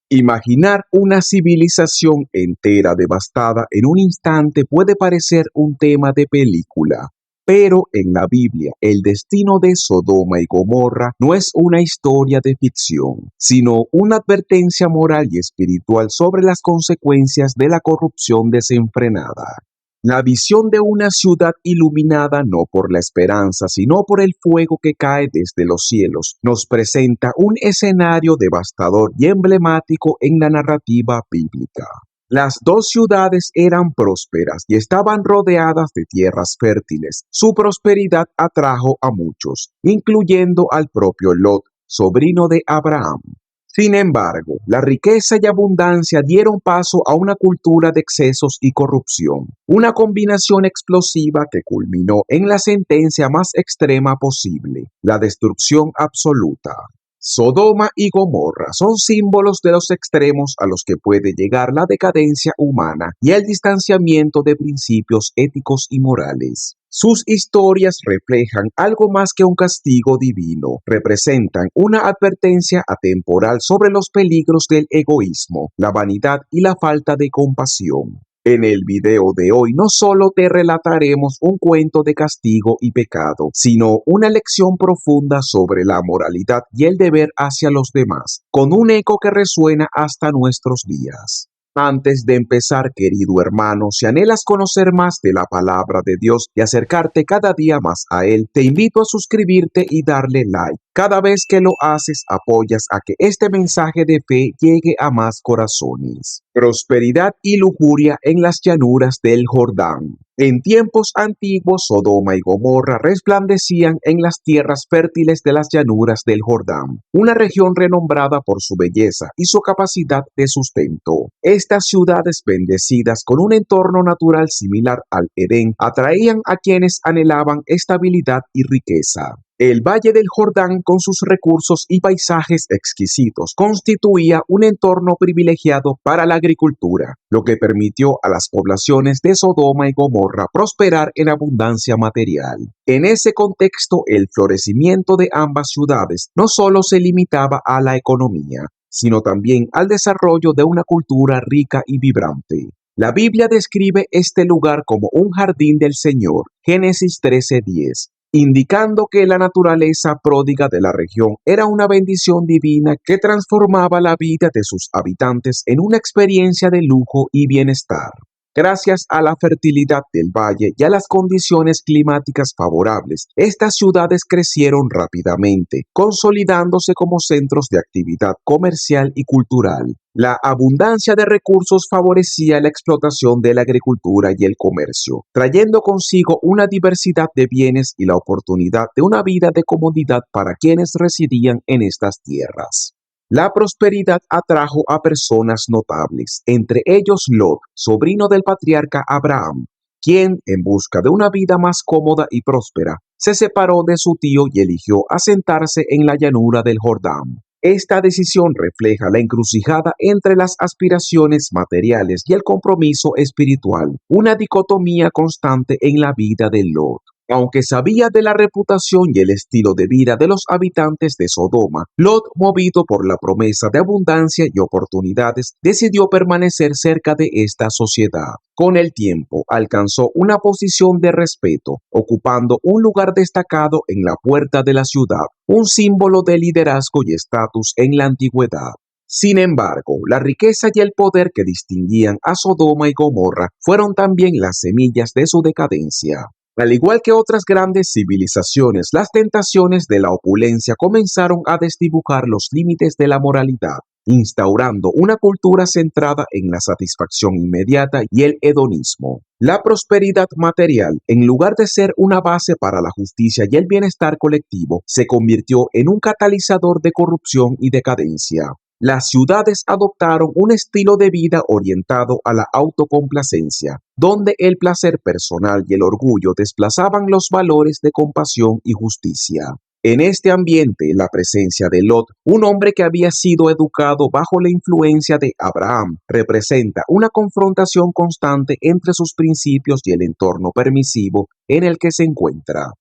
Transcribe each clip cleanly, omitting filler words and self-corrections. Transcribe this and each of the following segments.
Imaginar una civilización entera devastada en un instante puede parecer un tema de película, pero en la Biblia el destino de Sodoma y Gomorra no es una historia de ficción, sino una advertencia moral y espiritual sobre las consecuencias de la corrupción desenfrenada. La visión de una ciudad iluminada no por la esperanza, sino por el fuego que cae desde los cielos, nos presenta un escenario devastador y emblemático en la narrativa bíblica. Las dos ciudades eran prósperas y estaban rodeadas de tierras fértiles. Su prosperidad atrajo a muchos, incluyendo al propio Lot, sobrino de Abraham. Sin embargo, la riqueza y abundancia dieron paso a una cultura de excesos y corrupción, una combinación explosiva que culminó en la sentencia más extrema posible, la destrucción absoluta. Sodoma y Gomorra son símbolos de los extremos a los que puede llegar la decadencia humana y el distanciamiento de principios éticos y morales. Sus historias reflejan algo más que un castigo divino, representan una advertencia atemporal sobre los peligros del egoísmo, la vanidad y la falta de compasión. En el video de hoy no solo te relataremos un cuento de castigo y pecado, sino una lección profunda sobre la moralidad y el deber hacia los demás, con un eco que resuena hasta nuestros días. Antes de empezar, querido hermano, si anhelas conocer más de la palabra de Dios y acercarte cada día más a Él, te invito a suscribirte y darle like. Cada vez que lo haces, apoyas a que este mensaje de fe llegue a más corazones. Prosperidad y lujuria en las llanuras del Jordán. En tiempos antiguos, Sodoma y Gomorra resplandecían en las tierras fértiles de las llanuras del Jordán, una región renombrada por su belleza y su capacidad de sustento. Estas ciudades bendecidas con un entorno natural similar al Edén atraían a quienes anhelaban estabilidad y riqueza. El Valle del Jordán, con sus recursos y paisajes exquisitos, constituía un entorno privilegiado para la agricultura, lo que permitió a las poblaciones de Sodoma y Gomorra prosperar en abundancia material. En ese contexto, el florecimiento de ambas ciudades no solo se limitaba a la economía, sino también al desarrollo de una cultura rica y vibrante. La Biblia describe este lugar como un jardín del Señor, Génesis 13:10, indicando que la naturaleza pródiga de la región era una bendición divina que transformaba la vida de sus habitantes en una experiencia de lujo y bienestar. Gracias a la fertilidad del valle y a las condiciones climáticas favorables, estas ciudades crecieron rápidamente, consolidándose como centros de actividad comercial y cultural. La abundancia de recursos favorecía la explotación de la agricultura y el comercio, trayendo consigo una diversidad de bienes y la oportunidad de una vida de comodidad para quienes residían en estas tierras. La prosperidad atrajo a personas notables, entre ellos Lot, sobrino del patriarca Abraham, quien, en busca de una vida más cómoda y próspera, se separó de su tío y eligió asentarse en la llanura del Jordán. Esta decisión refleja la encrucijada entre las aspiraciones materiales y el compromiso espiritual, una dicotomía constante en la vida de Lot. Aunque sabía de la reputación y el estilo de vida de los habitantes de Sodoma, Lot, movido por la promesa de abundancia y oportunidades, decidió permanecer cerca de esta sociedad. Con el tiempo, alcanzó una posición de respeto, ocupando un lugar destacado en la puerta de la ciudad, un símbolo de liderazgo y estatus en la antigüedad. Sin embargo, la riqueza y el poder que distinguían a Sodoma y Gomorra fueron también las semillas de su decadencia. Al igual que otras grandes civilizaciones, las tentaciones de la opulencia comenzaron a desdibujar los límites de la moralidad, instaurando una cultura centrada en la satisfacción inmediata y el hedonismo. La prosperidad material, en lugar de ser una base para la justicia y el bienestar colectivo, se convirtió en un catalizador de corrupción y decadencia. Las ciudades adoptaron un estilo de vida orientado a la autocomplacencia, donde el placer personal y el orgullo desplazaban los valores de compasión y justicia. En este ambiente, la presencia de Lot, un hombre que había sido educado bajo la influencia de Abraham, representa una confrontación constante entre sus principios y el entorno permisivo en el que se encuentra.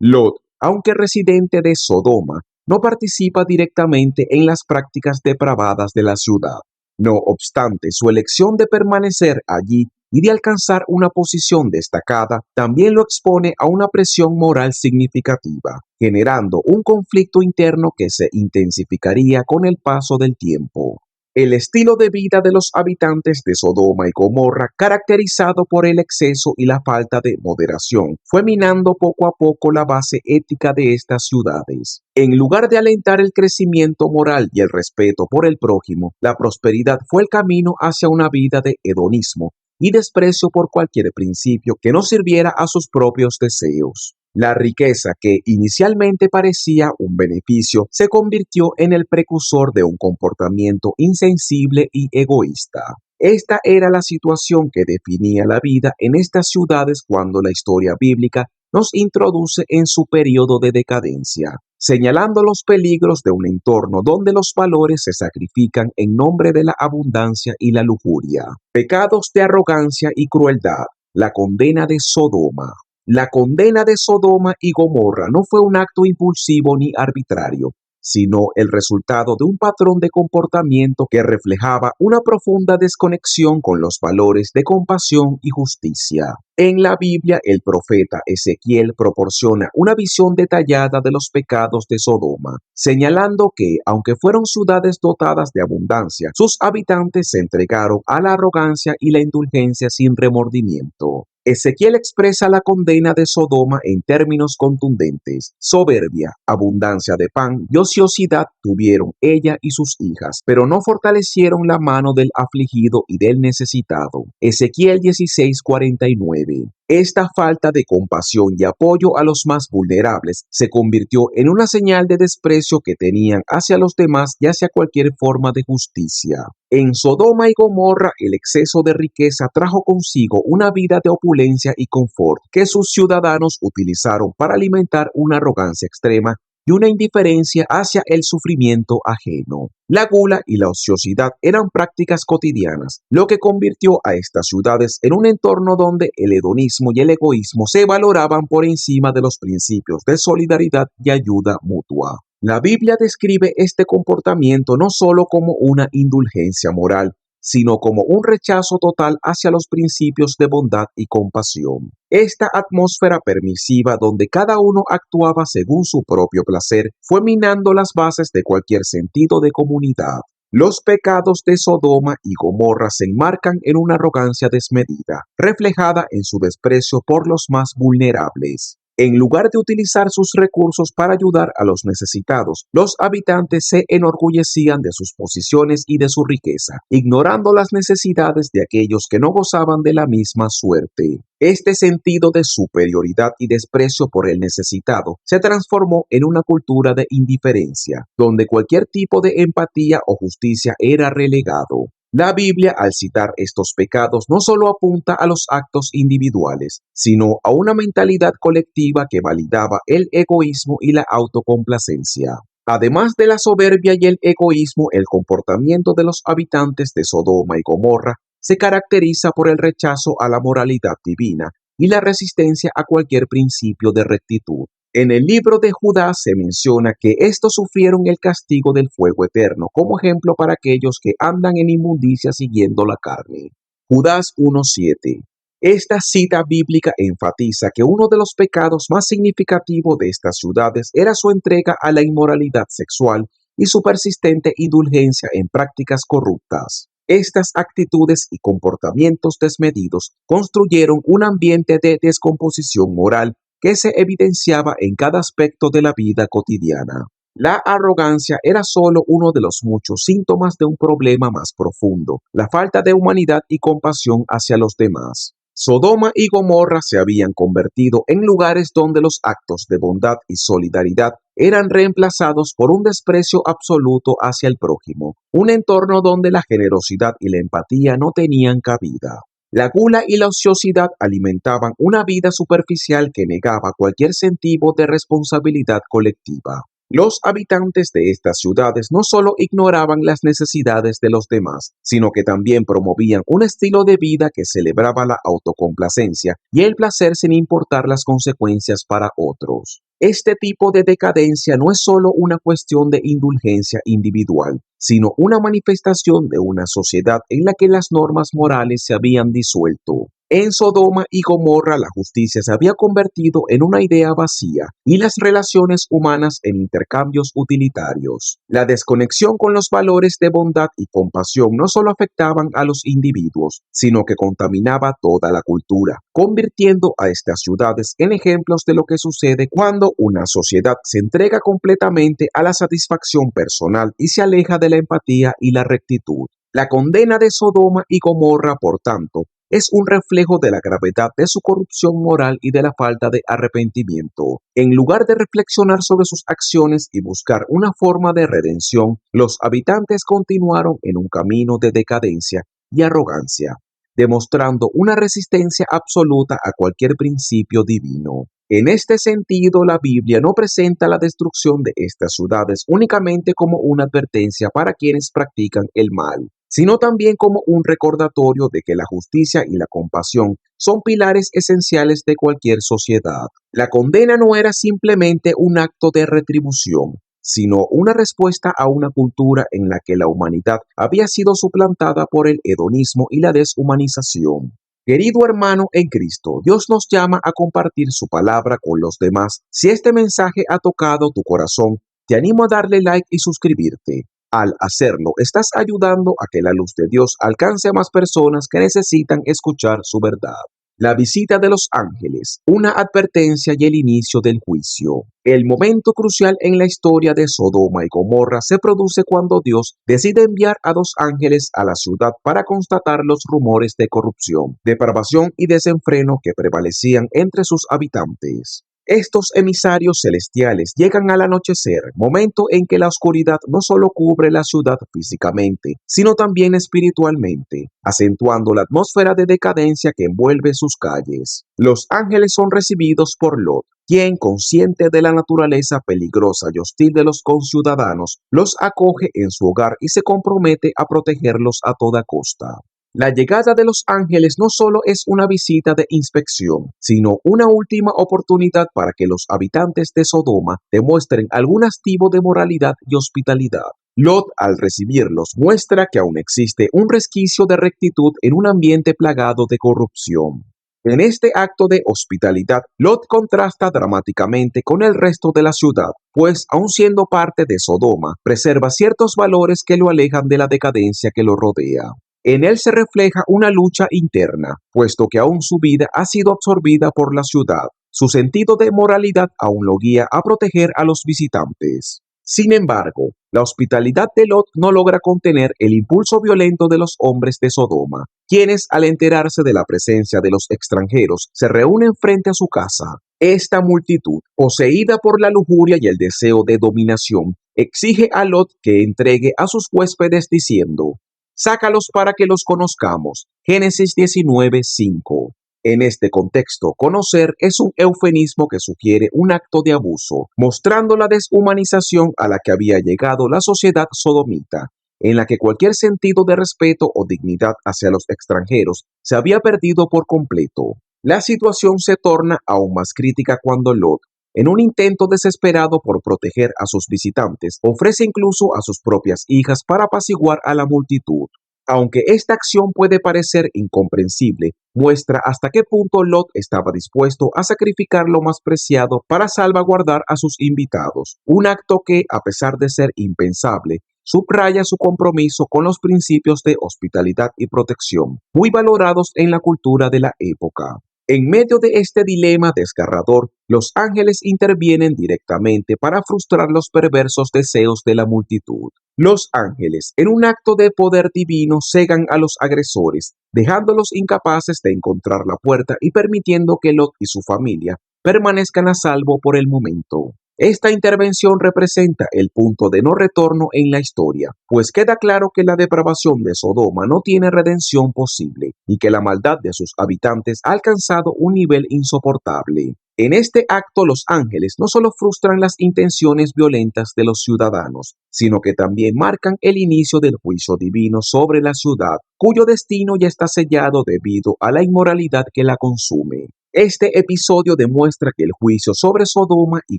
Lot, aunque residente de Sodoma, no participa directamente en las prácticas depravadas de la ciudad. No obstante, su elección de permanecer allí y de alcanzar una posición destacada también lo expone a una presión moral significativa, generando un conflicto interno que se intensificaría con el paso del tiempo. El estilo de vida de los habitantes de Sodoma y Gomorra, caracterizado por el exceso y la falta de moderación, fue minando poco a poco la base ética de estas ciudades. En lugar de alentar el crecimiento moral y el respeto por el prójimo, la prosperidad fue el camino hacia una vida de hedonismo y desprecio por cualquier principio que no sirviera a sus propios deseos. La riqueza, que inicialmente parecía un beneficio, se convirtió en el precursor de un comportamiento insensible y egoísta. Esta era la situación que definía la vida en estas ciudades cuando la historia bíblica nos introduce en su periodo de decadencia, señalando los peligros de un entorno donde los valores se sacrifican en nombre de la abundancia y la lujuria. Pecados de arrogancia y crueldad. La condena de Sodoma. La condena de Sodoma y Gomorra no fue un acto impulsivo ni arbitrario, sino el resultado de un patrón de comportamiento que reflejaba una profunda desconexión con los valores de compasión y justicia. En la Biblia, el profeta Ezequiel proporciona una visión detallada de los pecados de Sodoma, señalando que, aunque fueron ciudades dotadas de abundancia, sus habitantes se entregaron a la arrogancia y la indulgencia sin remordimiento. Ezequiel expresa la condena de Sodoma en términos contundentes. Soberbia, abundancia de pan y ociosidad tuvieron ella y sus hijas, pero no fortalecieron la mano del afligido y del necesitado. Ezequiel 16:49. Esta falta de compasión y apoyo a los más vulnerables se convirtió en una señal de desprecio que tenían hacia los demás y hacia cualquier forma de justicia. En Sodoma y Gomorra, el exceso de riqueza trajo consigo una vida de opulencia y confort que sus ciudadanos utilizaron para alimentar una arrogancia extrema y una indiferencia hacia el sufrimiento ajeno. La gula y la ociosidad eran prácticas cotidianas, lo que convirtió a estas ciudades en un entorno donde el hedonismo y el egoísmo se valoraban por encima de los principios de solidaridad y ayuda mutua. La Biblia describe este comportamiento no solo como una indulgencia moral, sino como un rechazo total hacia los principios de bondad y compasión. Esta atmósfera permisiva donde cada uno actuaba según su propio placer fue minando las bases de cualquier sentido de comunidad. Los pecados de Sodoma y Gomorra se enmarcan en una arrogancia desmedida, reflejada en su desprecio por los más vulnerables. En lugar de utilizar sus recursos para ayudar a los necesitados, los habitantes se enorgullecían de sus posiciones y de su riqueza, ignorando las necesidades de aquellos que no gozaban de la misma suerte. Este sentido de superioridad y desprecio por el necesitado se transformó en una cultura de indiferencia, donde cualquier tipo de empatía o justicia era relegado. La Biblia, al citar estos pecados, no solo apunta a los actos individuales, sino a una mentalidad colectiva que validaba el egoísmo y la autocomplacencia. Además de la soberbia y el egoísmo, el comportamiento de los habitantes de Sodoma y Gomorra se caracteriza por el rechazo a la moralidad divina y la resistencia a cualquier principio de rectitud. En el libro de Judá se menciona que estos sufrieron el castigo del fuego eterno, como ejemplo para aquellos que andan en inmundicia siguiendo la carne. Judas 1:7. Esta cita bíblica enfatiza que uno de los pecados más significativos de estas ciudades era su entrega a la inmoralidad sexual y su persistente indulgencia en prácticas corruptas. Estas actitudes y comportamientos desmedidos construyeron un ambiente de descomposición moral que se evidenciaba en cada aspecto de la vida cotidiana. La arrogancia era solo uno de los muchos síntomas de un problema más profundo, la falta de humanidad y compasión hacia los demás. Sodoma y Gomorra se habían convertido en lugares donde los actos de bondad y solidaridad eran reemplazados por un desprecio absoluto hacia el prójimo, un entorno donde la generosidad y la empatía no tenían cabida. La gula y la ociosidad alimentaban una vida superficial que negaba cualquier sentido de responsabilidad colectiva. Los habitantes de estas ciudades no solo ignoraban las necesidades de los demás, sino que también promovían un estilo de vida que celebraba la autocomplacencia y el placer sin importar las consecuencias para otros. Este tipo de decadencia no es solo una cuestión de indulgencia individual, sino una manifestación de una sociedad en la que las normas morales se habían disuelto. En Sodoma y Gomorra la justicia se había convertido en una idea vacía y las relaciones humanas en intercambios utilitarios. La desconexión con los valores de bondad y compasión no solo afectaban a los individuos, sino que contaminaba toda la cultura, convirtiendo a estas ciudades en ejemplos de lo que sucede cuando una sociedad se entrega completamente a la satisfacción personal y se aleja de la empatía y la rectitud. La condena de Sodoma y Gomorra, por tanto, es un reflejo de la gravedad de su corrupción moral y de la falta de arrepentimiento. En lugar de reflexionar sobre sus acciones y buscar una forma de redención, los habitantes continuaron en un camino de decadencia y arrogancia, demostrando una resistencia absoluta a cualquier principio divino. En este sentido, la Biblia no presenta la destrucción de estas ciudades únicamente como una advertencia para quienes practican el mal, sino también como un recordatorio de que la justicia y la compasión son pilares esenciales de cualquier sociedad. La condena no era simplemente un acto de retribución, sino una respuesta a una cultura en la que la humanidad había sido suplantada por el hedonismo y la deshumanización. Querido hermano en Cristo, Dios nos llama a compartir su palabra con los demás. Si este mensaje ha tocado tu corazón, te animo a darle like y suscribirte. Al hacerlo, estás ayudando a que la luz de Dios alcance a más personas que necesitan escuchar su verdad. La visita de los ángeles, una advertencia y el inicio del juicio. El momento crucial en la historia de Sodoma y Gomorra se produce cuando Dios decide enviar a 2 ángeles a la ciudad para constatar los rumores de corrupción, depravación y desenfreno que prevalecían entre sus habitantes. Estos emisarios celestiales llegan al anochecer, momento en que la oscuridad no solo cubre la ciudad físicamente, sino también espiritualmente, acentuando la atmósfera de decadencia que envuelve sus calles. Los ángeles son recibidos por Lot, quien, consciente de la naturaleza peligrosa y hostil de los conciudadanos, los acoge en su hogar y se compromete a protegerlos a toda costa. La llegada de los ángeles no solo es una visita de inspección, sino una última oportunidad para que los habitantes de Sodoma demuestren algún activo de moralidad y hospitalidad. Lot, al recibirlos, muestra que aún existe un resquicio de rectitud en un ambiente plagado de corrupción. En este acto de hospitalidad, Lot contrasta dramáticamente con el resto de la ciudad, pues, aun siendo parte de Sodoma, preserva ciertos valores que lo alejan de la decadencia que lo rodea. En él se refleja una lucha interna, puesto que aún su vida ha sido absorbida por la ciudad. Su sentido de moralidad aún lo guía a proteger a los visitantes. Sin embargo, la hospitalidad de Lot no logra contener el impulso violento de los hombres de Sodoma, quienes, al enterarse de la presencia de los extranjeros, se reúnen frente a su casa. Esta multitud, poseída por la lujuria y el deseo de dominación, exige a Lot que entregue a sus huéspedes diciendo: sácalos para que los conozcamos. Génesis 19:5. En este contexto, conocer es un eufemismo que sugiere un acto de abuso, mostrando la deshumanización a la que había llegado la sociedad sodomita, en la que cualquier sentido de respeto o dignidad hacia los extranjeros se había perdido por completo. La situación se torna aún más crítica cuando Lot, en un intento desesperado por proteger a sus visitantes, ofrece incluso a sus propias hijas para apaciguar a la multitud. Aunque esta acción puede parecer incomprensible, muestra hasta qué punto Lot estaba dispuesto a sacrificar lo más preciado para salvaguardar a sus invitados, un acto que, a pesar de ser impensable, subraya su compromiso con los principios de hospitalidad y protección, muy valorados en la cultura de la época. En medio de este dilema desgarrador, los ángeles intervienen directamente para frustrar los perversos deseos de la multitud. Los ángeles, en un acto de poder divino, cegan a los agresores, dejándolos incapaces de encontrar la puerta y permitiendo que Lot y su familia permanezcan a salvo por el momento. Esta intervención representa el punto de no retorno en la historia, pues queda claro que la depravación de Sodoma no tiene redención posible y que la maldad de sus habitantes ha alcanzado un nivel insoportable. En este acto los ángeles no solo frustran las intenciones violentas de los ciudadanos, sino que también marcan el inicio del juicio divino sobre la ciudad, cuyo destino ya está sellado debido a la inmoralidad que la consume. Este episodio demuestra que el juicio sobre Sodoma y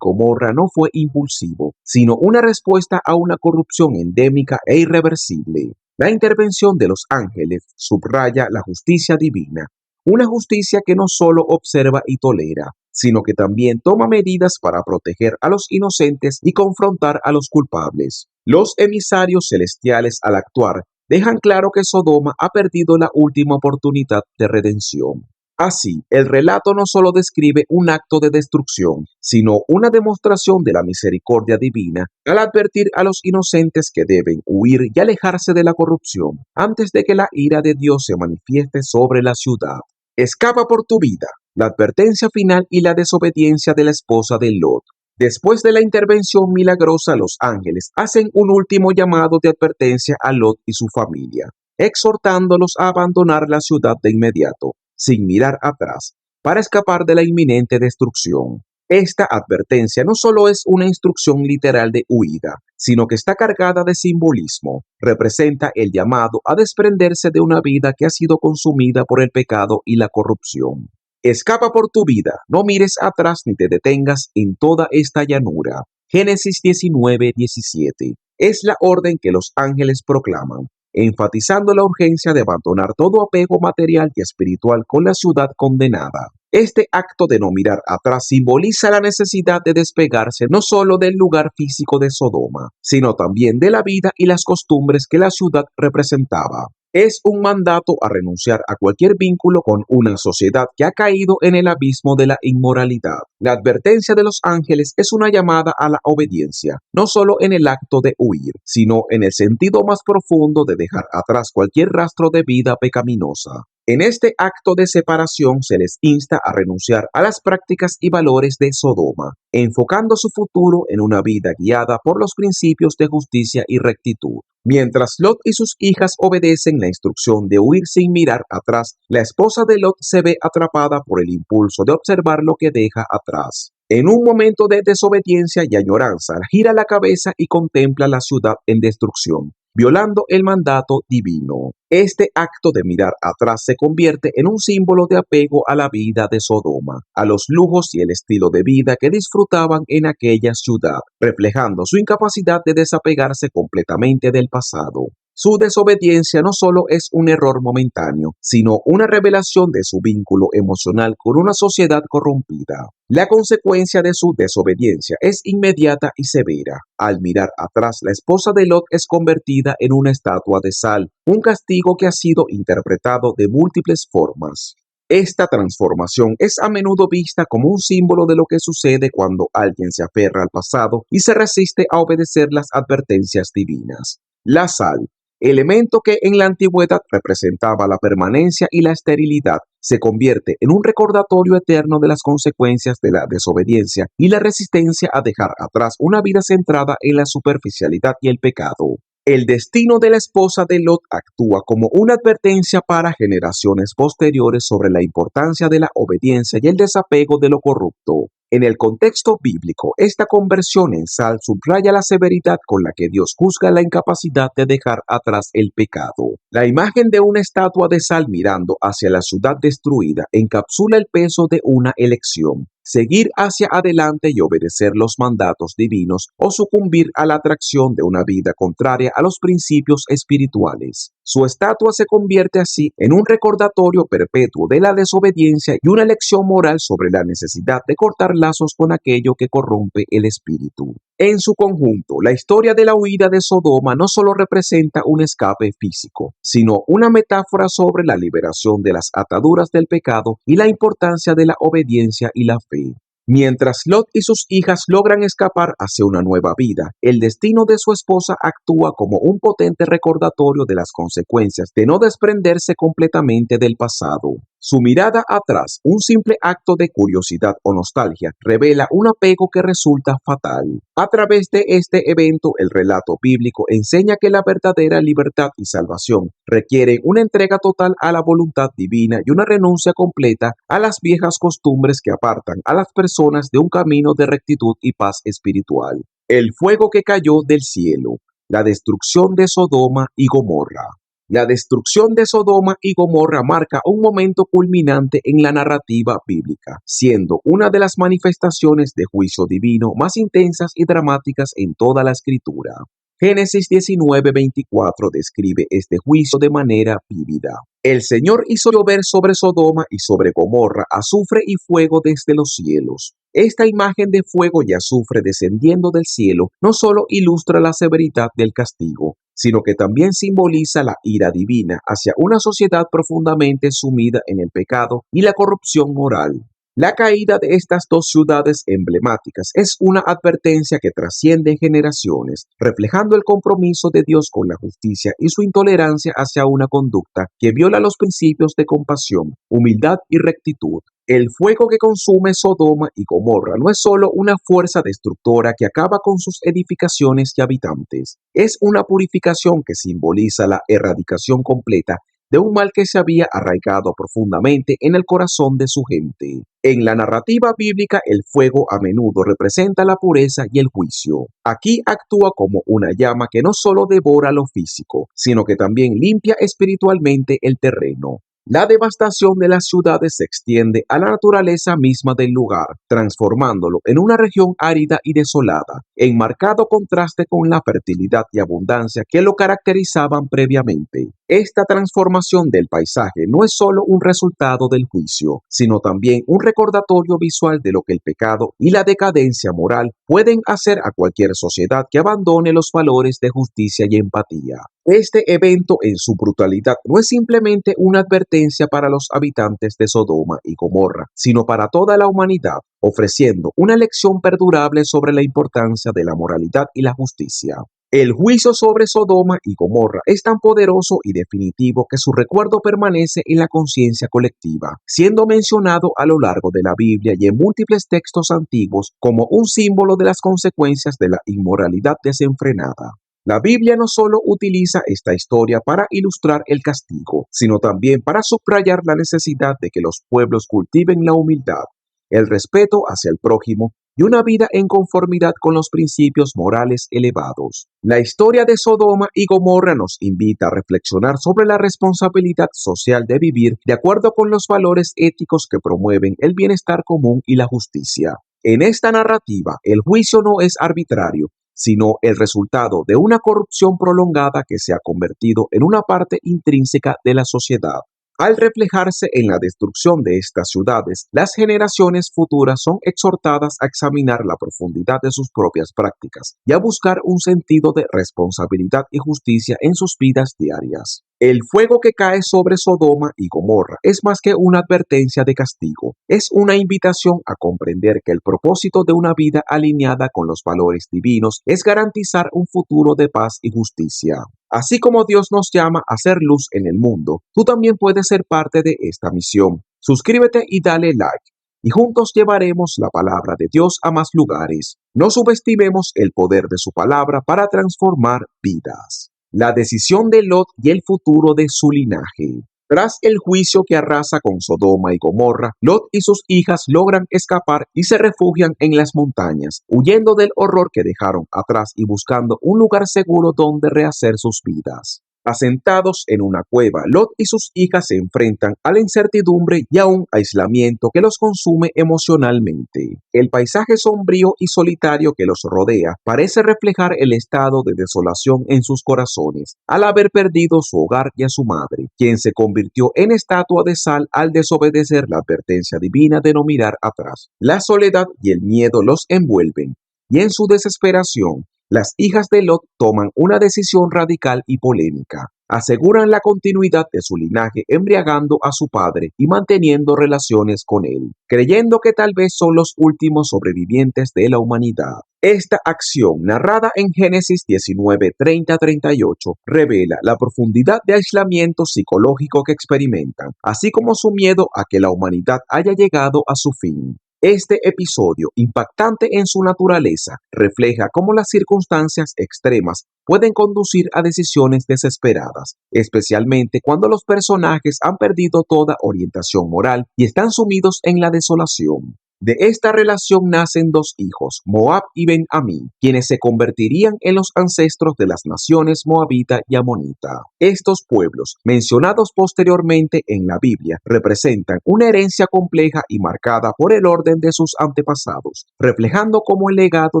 Gomorra no fue impulsivo, sino una respuesta a una corrupción endémica e irreversible. La intervención de los ángeles subraya la justicia divina, una justicia que no solo observa y tolera, sino que también toma medidas para proteger a los inocentes y confrontar a los culpables. Los emisarios celestiales, al actuar, dejan claro que Sodoma ha perdido la última oportunidad de redención. Así, el relato no solo describe un acto de destrucción, sino una demostración de la misericordia divina al advertir a los inocentes que deben huir y alejarse de la corrupción antes de que la ira de Dios se manifieste sobre la ciudad. Escapa por tu vida. La advertencia final y la desobediencia de la esposa de Lot. Después de la intervención milagrosa, los ángeles hacen un último llamado de advertencia a Lot y su familia, exhortándolos a abandonar la ciudad de inmediato, sin mirar atrás, para escapar de la inminente destrucción. Esta advertencia no solo es una instrucción literal de huida, sino que está cargada de simbolismo. Representa el llamado a desprenderse de una vida que ha sido consumida por el pecado y la corrupción. Escapa por tu vida, no mires atrás ni te detengas en toda esta llanura. Génesis 19:17. Es la orden que los ángeles proclaman, enfatizando la urgencia de abandonar todo apego material y espiritual con la ciudad condenada. Este acto de no mirar atrás simboliza la necesidad de despegarse no solo del lugar físico de Sodoma, sino también de la vida y las costumbres que la ciudad representaba. Es un mandato a renunciar a cualquier vínculo con una sociedad que ha caído en el abismo de la inmoralidad. La advertencia de los ángeles es una llamada a la obediencia, no solo en el acto de huir, sino en el sentido más profundo de dejar atrás cualquier rastro de vida pecaminosa. En este acto de separación se les insta a renunciar a las prácticas y valores de Sodoma, enfocando su futuro en una vida guiada por los principios de justicia y rectitud. Mientras Lot y sus hijas obedecen la instrucción de huir sin mirar atrás, la esposa de Lot se ve atrapada por el impulso de observar lo que deja atrás. En un momento de desobediencia y añoranza, gira la cabeza y contempla la ciudad en destrucción, violando el mandato divino. Este acto de mirar atrás se convierte en un símbolo de apego a la vida de Sodoma, a los lujos y el estilo de vida que disfrutaban en aquella ciudad, reflejando su incapacidad de desapegarse completamente del pasado. Su desobediencia no solo es un error momentáneo, sino una revelación de su vínculo emocional con una sociedad corrompida. La consecuencia de su desobediencia es inmediata y severa. Al mirar atrás, la esposa de Lot es convertida en una estatua de sal, un castigo que ha sido interpretado de múltiples formas. Esta transformación es a menudo vista como un símbolo de lo que sucede cuando alguien se aferra al pasado y se resiste a obedecer las advertencias divinas. La sal, elemento que en la antigüedad representaba la permanencia y la esterilidad, se convierte en un recordatorio eterno de las consecuencias de la desobediencia y la resistencia a dejar atrás una vida centrada en la superficialidad y el pecado. El destino de la esposa de Lot actúa como una advertencia para generaciones posteriores sobre la importancia de la obediencia y el desapego de lo corrupto. En el contexto bíblico, esta conversión en sal subraya la severidad con la que Dios juzga la incapacidad de dejar atrás el pecado. La imagen de una estatua de sal mirando hacia la ciudad destruida encapsula el peso de una elección: seguir hacia adelante y obedecer los mandatos divinos, o sucumbir a la atracción de una vida contraria a los principios espirituales. Su estatua se convierte así en un recordatorio perpetuo de la desobediencia y una lección moral sobre la necesidad de cortar lazos con aquello que corrompe el espíritu. En su conjunto, la historia de la huida de Sodoma no solo representa un escape físico, sino una metáfora sobre la liberación de las ataduras del pecado y la importancia de la obediencia y la fe. Mientras Lot y sus hijas logran escapar hacia una nueva vida, el destino de su esposa actúa como un potente recordatorio de las consecuencias de no desprenderse completamente del pasado. Su mirada atrás, un simple acto de curiosidad o nostalgia, revela un apego que resulta fatal. A través de este evento, el relato bíblico enseña que la verdadera libertad y salvación requieren una entrega total a la voluntad divina y una renuncia completa a las viejas costumbres que apartan a las personas de un camino de rectitud y paz espiritual. El fuego que cayó del cielo, la destrucción de Sodoma y Gomorra. La destrucción de Sodoma y Gomorra marca un momento culminante en la narrativa bíblica, siendo una de las manifestaciones de juicio divino más intensas y dramáticas en toda la escritura. Génesis 19:24 describe este juicio de manera vívida. El Señor hizo llover sobre Sodoma y sobre Gomorra azufre y fuego desde los cielos. Esta imagen de fuego y azufre descendiendo del cielo no solo ilustra la severidad del castigo, sino que también simboliza la ira divina hacia una sociedad profundamente sumida en el pecado y la corrupción moral. La caída de estas dos ciudades emblemáticas es una advertencia que trasciende generaciones, reflejando el compromiso de Dios con la justicia y su intolerancia hacia una conducta que viola los principios de compasión, humildad y rectitud. El fuego que consume Sodoma y Gomorra no es solo una fuerza destructora que acaba con sus edificaciones y habitantes, es una purificación que simboliza la erradicación completa de un mal que se había arraigado profundamente en el corazón de su gente. En la narrativa bíblica, el fuego a menudo representa la pureza y el juicio. Aquí actúa como una llama que no solo devora lo físico, sino que también limpia espiritualmente el terreno. La devastación de las ciudades se extiende a la naturaleza misma del lugar, transformándolo en una región árida y desolada, en marcado contraste con la fertilidad y abundancia que lo caracterizaban previamente. Esta transformación del paisaje no es solo un resultado del juicio, sino también un recordatorio visual de lo que el pecado y la decadencia moral pueden hacer a cualquier sociedad que abandone los valores de justicia y empatía. Este evento en su brutalidad no es simplemente una advertencia para los habitantes de Sodoma y Gomorra, sino para toda la humanidad, ofreciendo una lección perdurable sobre la importancia de la moralidad y la justicia. El juicio sobre Sodoma y Gomorra es tan poderoso y definitivo que su recuerdo permanece en la conciencia colectiva, siendo mencionado a lo largo de la Biblia y en múltiples textos antiguos como un símbolo de las consecuencias de la inmoralidad desenfrenada. La Biblia no solo utiliza esta historia para ilustrar el castigo, sino también para subrayar la necesidad de que los pueblos cultiven la humildad, el respeto hacia el prójimo y una vida en conformidad con los principios morales elevados. La historia de Sodoma y Gomorra nos invita a reflexionar sobre la responsabilidad social de vivir de acuerdo con los valores éticos que promueven el bienestar común y la justicia. En esta narrativa, el juicio no es arbitrario, sino el resultado de una corrupción prolongada que se ha convertido en una parte intrínseca de la sociedad. Al reflejarse en la destrucción de estas ciudades, las generaciones futuras son exhortadas a examinar la profundidad de sus propias prácticas y a buscar un sentido de responsabilidad y justicia en sus vidas diarias. El fuego que cae sobre Sodoma y Gomorra es más que una advertencia de castigo, es una invitación a comprender que el propósito de una vida alineada con los valores divinos es garantizar un futuro de paz y justicia. Así como Dios nos llama a ser luz en el mundo, tú también puedes ser parte de esta misión. Suscríbete y dale like, y juntos llevaremos la palabra de Dios a más lugares. No subestimemos el poder de su palabra para transformar vidas. La decisión de Lot y el futuro de su linaje. Tras el juicio que arrasa con Sodoma y Gomorra, Lot y sus hijas logran escapar y se refugian en las montañas, huyendo del horror que dejaron atrás y buscando un lugar seguro donde rehacer sus vidas. Asentados en una cueva, Lot y sus hijas se enfrentan a la incertidumbre y a un aislamiento que los consume emocionalmente. El paisaje sombrío y solitario que los rodea parece reflejar el estado de desolación en sus corazones, al haber perdido su hogar y a su madre, quien se convirtió en estatua de sal al desobedecer la advertencia divina de no mirar atrás. La soledad y el miedo los envuelven, y en su desesperación Las hijas de Lot toman una decisión radical y polémica. Aseguran la continuidad de su linaje embriagando a su padre y manteniendo relaciones con él, creyendo que tal vez son los últimos sobrevivientes de la humanidad. Esta acción, narrada en Génesis 19, 30-38, revela la profundidad de aislamiento psicológico que experimentan, así como su miedo a que la humanidad haya llegado a su fin. Este episodio, impactante en su naturaleza, refleja cómo las circunstancias extremas pueden conducir a decisiones desesperadas, especialmente cuando los personajes han perdido toda orientación moral y están sumidos en la desolación. De esta relación nacen dos hijos, Moab y Ben-Amí, quienes se convertirían en los ancestros de las naciones moabita y amonita. Estos pueblos, mencionados posteriormente en la Biblia, representan una herencia compleja y marcada por el orden de sus antepasados, reflejando cómo el legado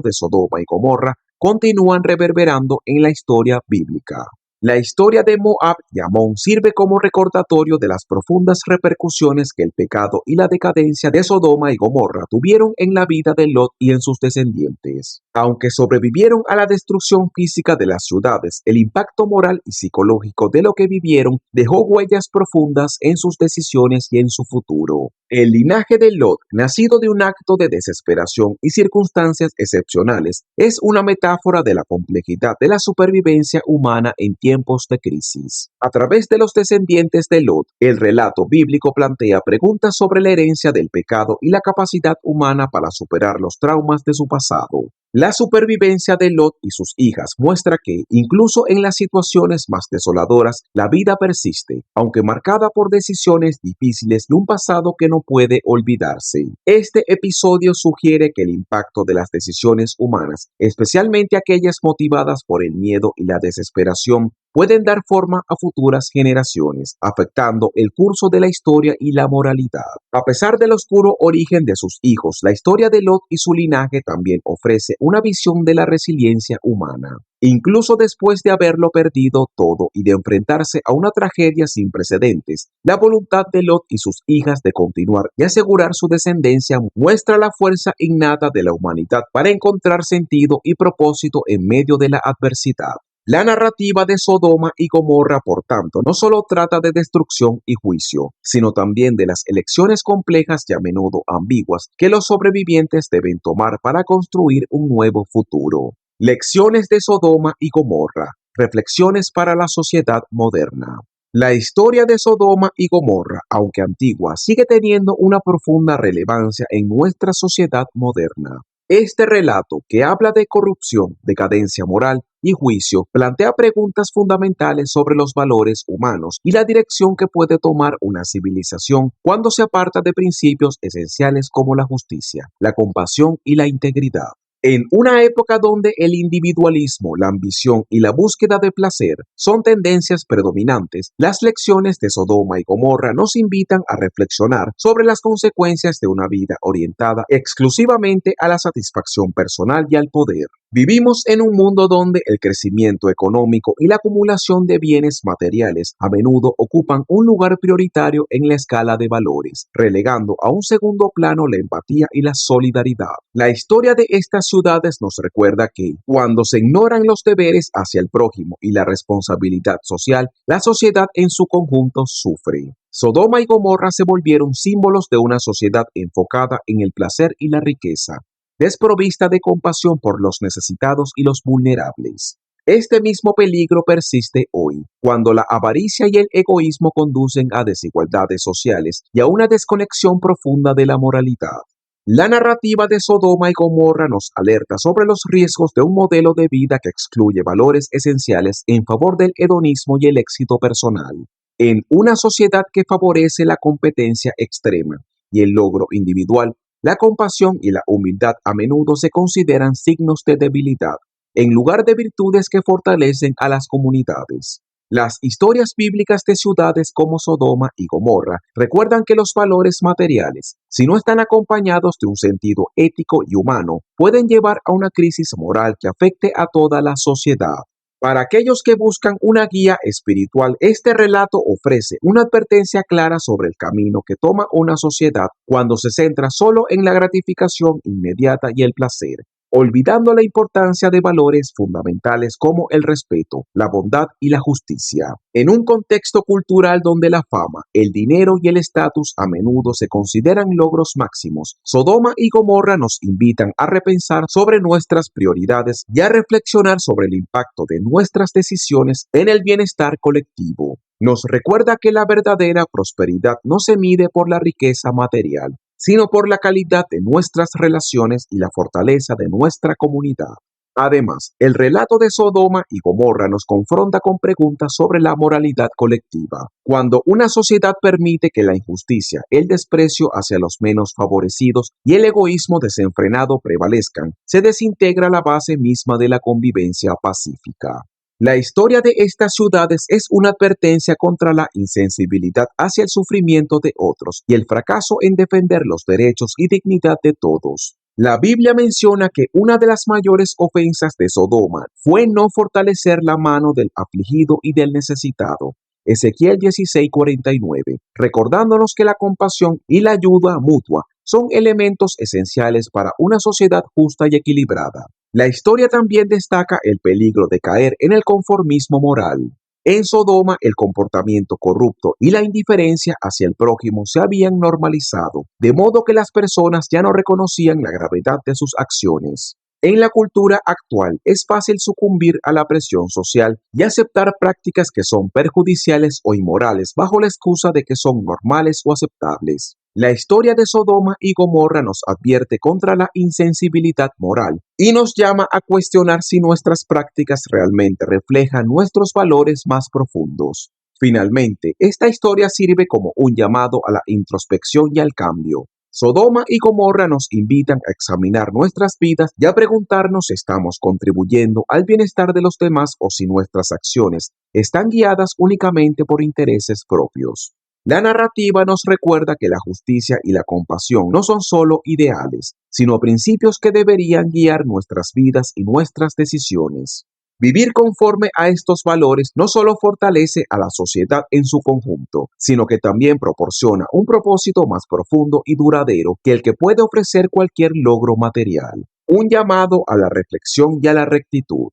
de Sodoma y Gomorra continúan reverberando en la historia bíblica. La historia de Moab y Amón sirve como recordatorio de las profundas repercusiones que el pecado y la decadencia de Sodoma y Gomorra tuvieron en la vida de Lot y en sus descendientes. Aunque sobrevivieron a la destrucción física de las ciudades, el impacto moral y psicológico de lo que vivieron dejó huellas profundas en sus decisiones y en su futuro. El linaje de Lot, nacido de un acto de desesperación y circunstancias excepcionales, es una metáfora de la complejidad de la supervivencia humana en tiempos de crisis. A través de los descendientes de Lot, el relato bíblico plantea preguntas sobre la herencia del pecado y la capacidad humana para superar los traumas de su pasado. La supervivencia de Lot y sus hijas muestra que, incluso en las situaciones más desoladoras, la vida persiste, aunque marcada por decisiones difíciles y un pasado que no puede olvidarse. Este episodio sugiere que el impacto de las decisiones humanas, especialmente aquellas motivadas por el miedo y la desesperación, pueden dar forma a futuras generaciones, afectando el curso de la historia y la moralidad. A pesar del oscuro origen de sus hijos, la historia de Lot y su linaje también ofrece una visión de la resiliencia humana. Incluso después de haberlo perdido todo y de enfrentarse a una tragedia sin precedentes, la voluntad de Lot y sus hijas de continuar y asegurar su descendencia muestra la fuerza innata de la humanidad para encontrar sentido y propósito en medio de la adversidad. La narrativa de Sodoma y Gomorra, por tanto, no solo trata de destrucción y juicio, sino también de las elecciones complejas y a menudo ambiguas que los sobrevivientes deben tomar para construir un nuevo futuro. Lecciones de Sodoma y Gomorra. Reflexiones para la sociedad moderna. La historia de Sodoma y Gomorra, aunque antigua, sigue teniendo una profunda relevancia en nuestra sociedad moderna. Este relato, que habla de corrupción, decadencia moral y juicio, plantea preguntas fundamentales sobre los valores humanos y la dirección que puede tomar una civilización cuando se aparta de principios esenciales como la justicia, la compasión y la integridad. En una época donde el individualismo, la ambición y la búsqueda de placer son tendencias predominantes, las lecciones de Sodoma y Gomorra nos invitan a reflexionar sobre las consecuencias de una vida orientada exclusivamente a la satisfacción personal y al poder. Vivimos en un mundo donde el crecimiento económico y la acumulación de bienes materiales a menudo ocupan un lugar prioritario en la escala de valores, relegando a un segundo plano la empatía y la solidaridad. La historia de estas ciudades nos recuerda que, cuando se ignoran los deberes hacia el prójimo y la responsabilidad social, la sociedad en su conjunto sufre. Sodoma y Gomorra se volvieron símbolos de una sociedad enfocada en el placer y la riqueza, desprovista de compasión por los necesitados y los vulnerables. Este mismo peligro persiste hoy, cuando la avaricia y el egoísmo conducen a desigualdades sociales y a una desconexión profunda de la moralidad. La narrativa de Sodoma y Gomorra nos alerta sobre los riesgos de un modelo de vida que excluye valores esenciales en favor del hedonismo y el éxito personal. En una sociedad que favorece la competencia extrema y el logro individual, la compasión y la humildad a menudo se consideran signos de debilidad, en lugar de virtudes que fortalecen a las comunidades. Las historias bíblicas de ciudades como Sodoma y Gomorra recuerdan que los valores materiales, si no están acompañados de un sentido ético y humano, pueden llevar a una crisis moral que afecte a toda la sociedad. Para aquellos que buscan una guía espiritual, este relato ofrece una advertencia clara sobre el camino que toma una sociedad cuando se centra solo en la gratificación inmediata y el placer, olvidando la importancia de valores fundamentales como el respeto, la bondad y la justicia. En un contexto cultural donde la fama, el dinero y el estatus a menudo se consideran logros máximos, Sodoma y Gomorra nos invitan a repensar sobre nuestras prioridades y a reflexionar sobre el impacto de nuestras decisiones en el bienestar colectivo. Nos recuerda que la verdadera prosperidad no se mide por la riqueza material, sino por la calidad de nuestras relaciones y la fortaleza de nuestra comunidad. Además, el relato de Sodoma y Gomorra nos confronta con preguntas sobre la moralidad colectiva. Cuando una sociedad permite que la injusticia, el desprecio hacia los menos favorecidos y el egoísmo desenfrenado prevalezcan, se desintegra la base misma de la convivencia pacífica. La historia de estas ciudades es una advertencia contra la insensibilidad hacia el sufrimiento de otros y el fracaso en defender los derechos y dignidad de todos. La Biblia menciona que una de las mayores ofensas de Sodoma fue no fortalecer la mano del afligido y del necesitado. Ezequiel 16:49, recordándonos que la compasión y la ayuda mutua son elementos esenciales para una sociedad justa y equilibrada. La historia también destaca el peligro de caer en el conformismo moral. En Sodoma, el comportamiento corrupto y la indiferencia hacia el prójimo se habían normalizado, de modo que las personas ya no reconocían la gravedad de sus acciones. En la cultura actual es fácil sucumbir a la presión social y aceptar prácticas que son perjudiciales o inmorales bajo la excusa de que son normales o aceptables. La historia de Sodoma y Gomorra nos advierte contra la insensibilidad moral y nos llama a cuestionar si nuestras prácticas realmente reflejan nuestros valores más profundos. Finalmente, esta historia sirve como un llamado a la introspección y al cambio. Sodoma y Gomorra nos invitan a examinar nuestras vidas y a preguntarnos si estamos contribuyendo al bienestar de los demás o si nuestras acciones están guiadas únicamente por intereses propios. La narrativa nos recuerda que la justicia y la compasión no son solo ideales, sino principios que deberían guiar nuestras vidas y nuestras decisiones. Vivir conforme a estos valores no solo fortalece a la sociedad en su conjunto, sino que también proporciona un propósito más profundo y duradero que el que puede ofrecer cualquier logro material. Un llamado a la reflexión y a la rectitud.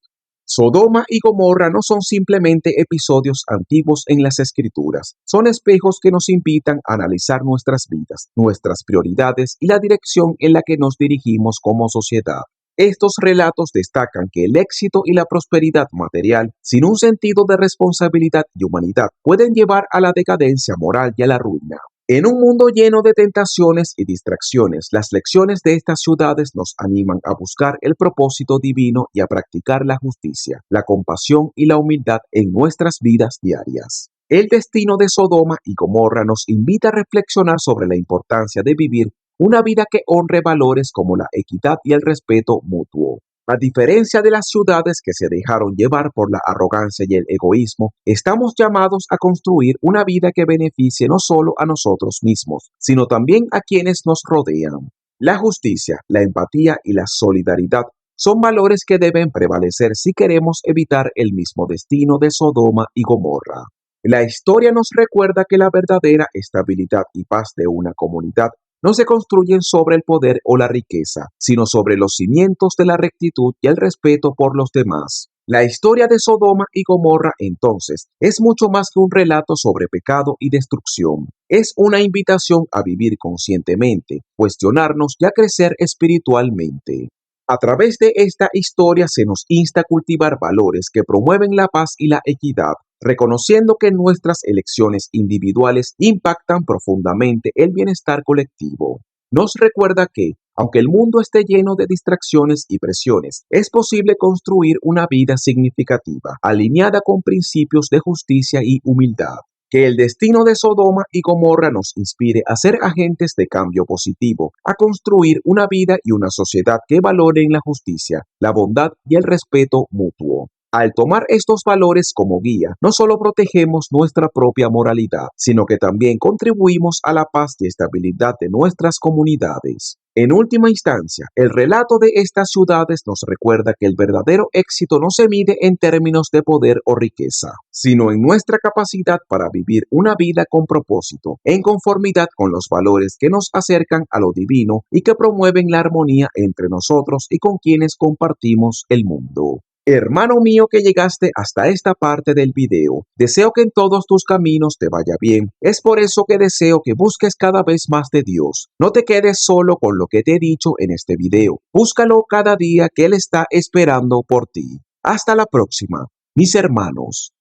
Sodoma y Gomorra no son simplemente episodios antiguos en las Escrituras, son espejos que nos invitan a analizar nuestras vidas, nuestras prioridades y la dirección en la que nos dirigimos como sociedad. Estos relatos destacan que el éxito y la prosperidad material, sin un sentido de responsabilidad y humanidad, pueden llevar a la decadencia moral y a la ruina. En un mundo lleno de tentaciones y distracciones, las lecciones de estas ciudades nos animan a buscar el propósito divino y a practicar la justicia, la compasión y la humildad en nuestras vidas diarias. El destino de Sodoma y Gomorra nos invita a reflexionar sobre la importancia de vivir una vida que honre valores como la equidad y el respeto mutuo. A diferencia de las ciudades que se dejaron llevar por la arrogancia y el egoísmo, estamos llamados a construir una vida que beneficie no solo a nosotros mismos, sino también a quienes nos rodean. La justicia, la empatía y la solidaridad son valores que deben prevalecer si queremos evitar el mismo destino de Sodoma y Gomorra. La historia nos recuerda que la verdadera estabilidad y paz de una comunidad no se construyen sobre el poder o la riqueza, sino sobre los cimientos de la rectitud y el respeto por los demás. La historia de Sodoma y Gomorra, entonces, es mucho más que un relato sobre pecado y destrucción. Es una invitación a vivir conscientemente, cuestionarnos y a crecer espiritualmente. A través de esta historia se nos insta a cultivar valores que promueven la paz y la equidad, reconociendo que nuestras elecciones individuales impactan profundamente el bienestar colectivo. Nos recuerda que, aunque el mundo esté lleno de distracciones y presiones, es posible construir una vida significativa, alineada con principios de justicia y humildad. Que el destino de Sodoma y Gomorra nos inspire a ser agentes de cambio positivo, a construir una vida y una sociedad que valoren la justicia, la bondad y el respeto mutuo. Al tomar estos valores como guía, no solo protegemos nuestra propia moralidad, sino que también contribuimos a la paz y estabilidad de nuestras comunidades. En última instancia, el relato de estas ciudades nos recuerda que el verdadero éxito no se mide en términos de poder o riqueza, sino en nuestra capacidad para vivir una vida con propósito, en conformidad con los valores que nos acercan a lo divino y que promueven la armonía entre nosotros y con quienes compartimos el mundo. Hermano mío que llegaste hasta esta parte del video, deseo que en todos tus caminos te vaya bien. Es por eso que deseo que busques cada vez más de Dios. No te quedes solo con lo que te he dicho en este video. Búscalo cada día que Él está esperando por ti. Hasta la próxima, mis hermanos.